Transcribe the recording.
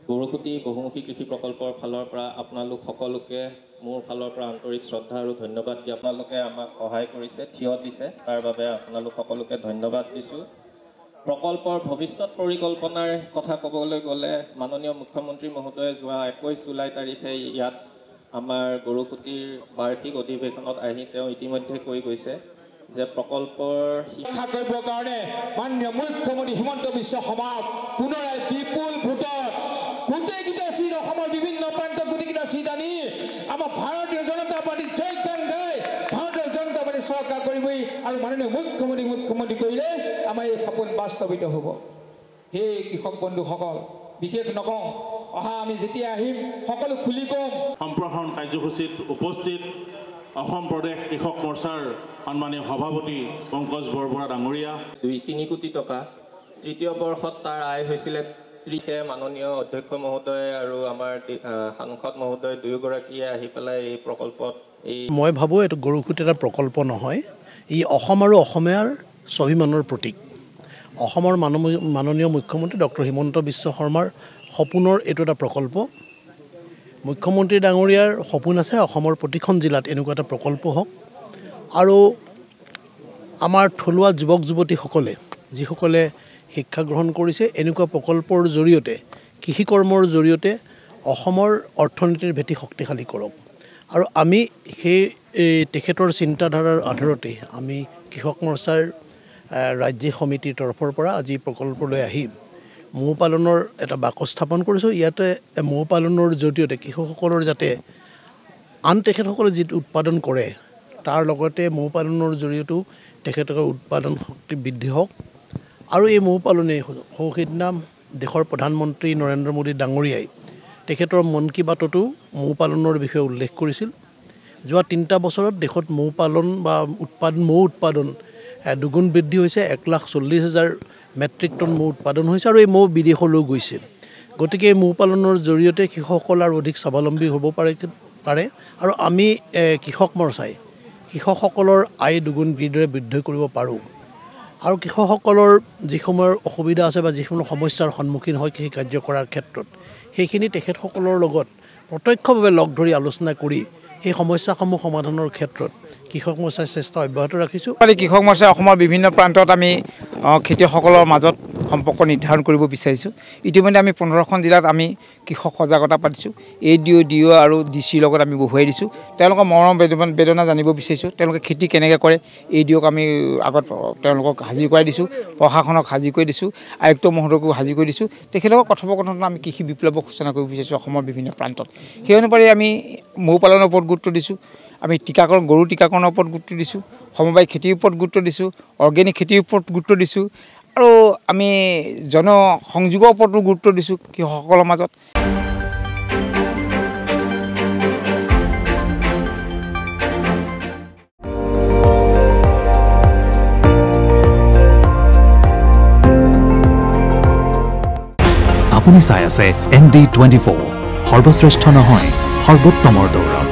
গৰুকুটি বহুমুখী কৃষি প্ৰকল্পৰ ফালৰ পৰা আপোনালোক সকলোকে মোৰ ফালৰ পৰা আন্তৰিক শ্ৰদ্ধা আৰু ধন্যবাদ দি আপোনালোকে আমাক সহায় কৰিছে, থিয় দিছে, তাৰ বাবে আপোনালোক সকলোকে ধন্যবাদ দিছোঁ। প্ৰকল্পৰ ভৱিষ্যত পৰিকল্পনাৰ কথা ক'বলৈ গ'লে মাননীয় মুখ্যমন্ত্ৰী মহোদয়ে যোৱা 21 জুলাই তাৰিখে ইয়াত আমাৰ গৰুকুটিৰ বাৰ্ষিক অধিৱেশনত আহি তেওঁ ইতিমধ্যে কৈ গৈছে যে প্ৰকল্পৰ শিক্ষা কৰিবৰ কাৰণে মাননীয় মুখ্যমন্ত্ৰী হিমন্ত বিশ্ব শৰ্মাক পুনৰাই বিপুল ভোটত গোটেইকেইটা চিট অসমৰ বিভিন্ন প্ৰান্তত গোটেইকেইটা চিট আনি আমাৰ ভাৰতীয় জনতা পাৰ্টীৰ জয়গান গাই ভাৰতীয় জনতা পাৰ্টী চৰকাৰ কৰিবই আৰু মাননীয় মুখ্যমন্ত্ৰী কৰিলে আমাৰ এই সপোন বাস্তৱিত হ'ব। সেই কৃষক বন্ধুসকল বিশেষ নকওঁ, অহা আমি যেতিয়া আহিম সকলো খুলি কম। সম্প্ৰসাৰণ কাৰ্যসূচীত উপস্থিত অসম প্ৰদেশ কৃষক মৰ্চাৰ সন্মানীয় সভাপতি পংকজ বৰবৰা ডাঙৰীয়া 2-3 কোটি টকা, তৃতীয় বৰ্ষত তাৰ আয় হৈছিলে মাননীয় অধ্যক্ষ মহোদয় আৰু আমাৰ সাংসদ মহোদয় দুয়োগৰাকীয়ে আহি পেলাই এই প্ৰকল্পত মই ভাবোঁ এইটো গৰুকুটি এটা প্ৰকল্প নহয়, ই অসম আৰু অসমীয়াৰ স্বাভিমানৰ প্ৰতীক। অসমৰ মাননীয় মুখ্যমন্ত্ৰী ডক্টৰ হিমন্ত বিশ্ব শৰ্মাৰ সপোনৰ এইটো এটা প্ৰকল্প। মুখ্যমন্ত্ৰী ডাঙৰীয়াৰ সপোন আছে অসমৰ প্ৰতিখন জিলাত এনেকুৱা এটা প্ৰকল্প হওক আৰু আমাৰ থলুৱা যুৱক যুৱতীসকলে যিসকলে শিক্ষা গ্ৰহণ কৰিছে এনেকুৱা প্ৰকল্পৰ জৰিয়তে কৃষি কৰ্মৰ জৰিয়তে অসমৰ অৰ্থনীতিৰ ভেটি শক্তিশালী কৰক। আৰু আমি সেই তেখেতৰ চিন্তাধাৰাৰ আধাৰতে আমি কৃষক মৰ্চাৰ ৰাজ্যিক সমিতিৰ তৰফৰ পৰা আজি প্ৰকল্পলৈ আহি মৌ পালনৰ এটা বাকচ স্থাপন কৰিছোঁ। ইয়াতে মৌ পালনৰ জৰিয়তে কৃষকসকলৰ যাতে আন তেখেতসকলে যিটো উৎপাদন কৰে তাৰ লগতে মৌ পালনৰ জৰিয়তেও তেখেতসকলৰ উৎপাদন শক্তি বৃদ্ধি হওক। আৰু এই মৌ পালনে সেইদিনা দেশৰ প্ৰধানমন্ত্ৰী নৰেন্দ্ৰ মোদী ডাঙৰীয়াই তেখেতৰ মন কী বাততো মৌ পালনৰ বিষয়ে উল্লেখ কৰিছিল। যোৱা 3টা বছৰত দেশত মৌ পালন বা মৌ উৎপাদন দুগুণ বৃদ্ধি হৈছে, 1,40,000 মেট্ৰিক টন মৌ উৎপাদন হৈছে আৰু এই মৌ বিদেশলৈ গৈছে। গতিকে এই মৌ পালনৰ জৰিয়তে কৃষকসকল আৰু অধিক স্বাৱলম্বী হ'ব পাৰে আৰু আমি কৃষক মৰ্চাই কৃষকসকলৰ আয় দুগুণ কিদৰে বৃদ্ধি কৰিব পাৰোঁ আৰু কৃষকসকলৰ যিসমূহৰ অসুবিধা আছে বা যিসমূহ সমস্যাৰ সন্মুখীন হয় কৃষি কাৰ্য কৰাৰ ক্ষেত্ৰত সেইখিনি তেখেতসকলৰ লগত প্ৰত্যক্ষভাৱে লগ ধৰি আলোচনা কৰি সেই সমস্যাসমূহ সমাধানৰ ক্ষেত্ৰত কৃষক মৰ্চাৰ চেষ্টা অব্যাহত ৰাখিছোঁ। কৃষক মৰ্চাই অসমৰ বিভিন্ন প্ৰান্তত আমি খেতিয়কসকলৰ মাজত সম্পৰ্ক নিৰ্ধাৰণ কৰিব বিচাৰিছোঁ। ইতিমধ্যে আমি 15খন জিলাত আমি কৃষক সজাগতা পাতিছোঁ। DO আৰু DC লগত আমি বহুৱাই দিছোঁ। তেওঁলোকৰ মৰম বেদনা জানিব বিচাৰিছোঁ, তেওঁলোকে খেতি কেনেকৈ কৰে। DOক আমি আগত তেওঁলোকক হাজিৰ কৰাই দিছোঁ, প্ৰশাসনক হাজিৰ কৰি দিছোঁ, আয়ুক্ত মহোদয়কো হাজিৰ কৰি দিছোঁ। তেখেতলোকৰ কথোপকথনত আমি কৃষি বিপ্লৱক সূচনা কৰিব বিচাৰিছোঁ অসমৰ বিভিন্ন প্ৰান্তত। সেই অনুপাতে আমি মৌ পালনৰ ওপৰত গুৰুত্ব দিছোঁ, আমি গৰু টীকাকৰণৰ ওপৰত গুৰুত্ব দিছোঁ, সমবায় খেতিৰ ওপৰত গুৰুত্ব দিছোঁ, অৰ্গেনিক খেতিৰ ওপৰত গুৰুত্ব দিছোঁ আৰু আমি জনসংযোগৰ ওপৰতো গুৰুত্ব দিছোঁ কৃষকসকলৰ মাজত। আপুনি চাই আছে ND24, সৰ্বশ্ৰেষ্ঠ নহয় সৰ্বোত্তমৰ দৌৰ।